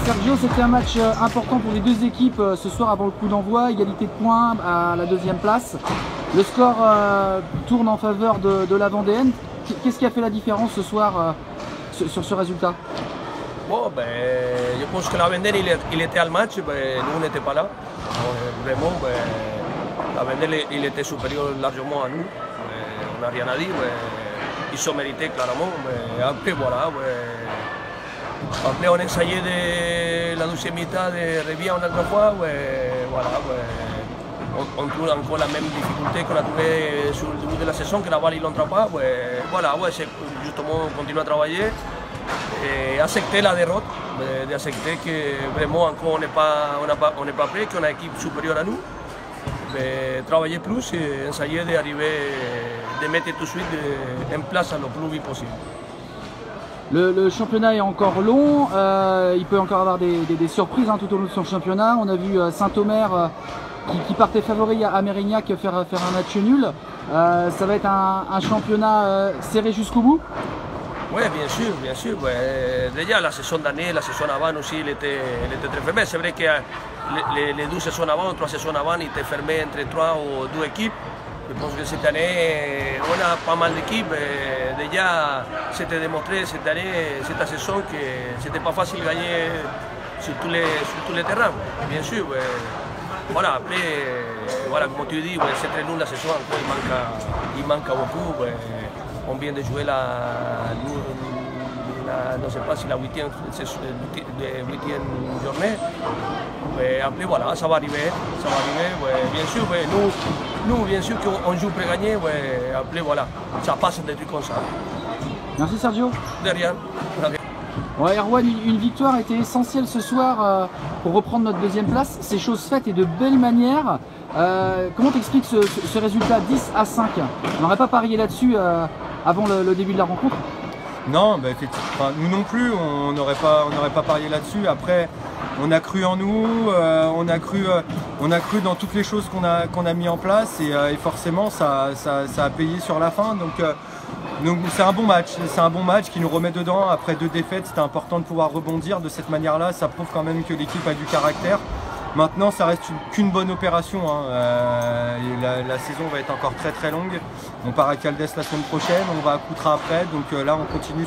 Sergio, c'était un match important pour les deux équipes ce soir avant le coup d'envoi, égalité de points à la deuxième place. Le score tourne en faveur de la Vendéenne. Qu'est-ce qui a fait la différence ce soir sur ce résultat? Bon, je pense que la Vendéenne il était à le match, nous on n'était pas là. Vraiment, la Vendéenne il était supérieur largement à nous. On n'a rien à dire. Ils sont mérités clairement. Après voilà. Après on essayait de la deuxième mi-temps de revenir une autre fois. Voilà, on trouve encore la même difficulté qu'on a trouvé sur le début de la saison, que la balle il n'entre pas. Voilà, c'est justement continuer à travailler et accepter la déroute, d'accepter que vraiment encore on n'est pas prêt, qu'on a une équipe supérieure à nous. Mais travailler plus et essayer d'arriver, de mettre tout de suite en place le plus vite possible. Le championnat est encore long, il peut encore avoir des surprises tout au long de son championnat. On a vu Saint-Omer qui partait favori à Mérignac faire un match nul. Ça va être un championnat serré jusqu'au bout? Oui, bien sûr, bien sûr. Déjà la saison d'année, la saison avant aussi, il était très fermé. C'est vrai que les deux saisons avant, 3 saisons avant, il était fermé entre 3 ou 2 équipes. Je pense que cette année, on a pas mal d'équipes. Déjà, c'était démontré cette année, cette saison, que c'était pas facile de gagner sur tous les terrains, bien sûr. Voilà, après, voilà, comme tu dis, c'est très long la saison, il manque beaucoup. On vient de jouer non sais pas si la 8e journée. Après voilà, ça va arriver. Bien sûr, nous bien sûr qu'on joue pour gagner. Après voilà, ça passe des trucs comme ça. Merci Sergio. De rien. Ouais, Erwan, une victoire était essentielle ce soir pour reprendre notre deuxième place. C'est chose faite et de belle manière. Comment t'expliques ce résultat 10-5? On n'aurait pas parié là-dessus avant le début de la rencontre? Non, effectivement, nous non plus, on n'aurait pas parié là-dessus. Après, on a cru en nous, on a cru dans toutes les choses qu'on a mis en place et forcément ça a payé sur la fin. Donc c'est un bon match qui nous remet dedans. Après 2 défaites, c'était important de pouvoir rebondir de cette manière-là. Ça prouve quand même que l'équipe a du caractère. Maintenant, ça reste qu'une bonne opération. La saison va être encore très très longue. On part à Caldes la semaine prochaine, on va à Coutras après. Donc là, on continue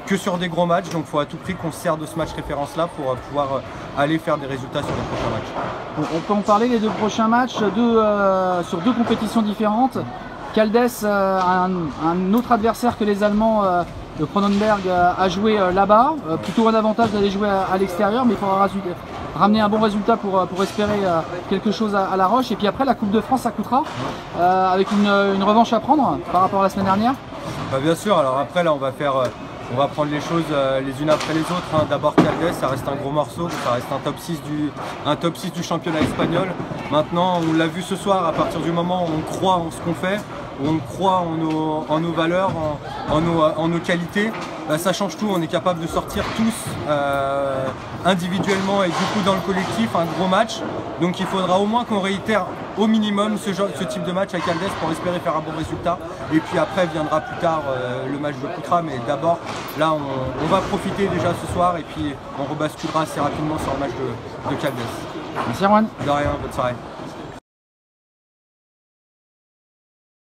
que sur des gros matchs. Donc il faut à tout prix qu'on se sert de ce match référence-là pour pouvoir aller faire des résultats sur les prochains matchs. On peut en parler, les 2 prochains matchs, sur 2 compétitions différentes. Caldes, un autre adversaire que les Allemands de Cronenberg a joué là-bas. Plutôt un avantage d'aller jouer à l'extérieur, mais il faudra ramener un bon résultat pour espérer quelque chose à La Roche. Et puis après, la Coupe de France à Coutras, avec une revanche à prendre par rapport à la semaine dernière. Bien sûr, alors après là on va prendre les choses les unes après les autres. D'abord Caldes, ça reste un gros morceau, ça reste un top 6 du championnat espagnol. Maintenant, on l'a vu ce soir, à partir du moment où on croit en ce qu'on fait, où on croit en nos valeurs, en nos qualités, ça change tout. On est capable de sortir tous individuellement et du coup dans le collectif un gros match. Donc il faudra au moins qu'on réitère au minimum ce type de match à Caldes pour espérer faire un bon résultat. Et puis après viendra plus tard le match de Coutras. Mais d'abord, là on va profiter déjà ce soir et puis on rebasculera assez rapidement sur le match de Caldes. Merci Erwan. De rien, bonne soirée.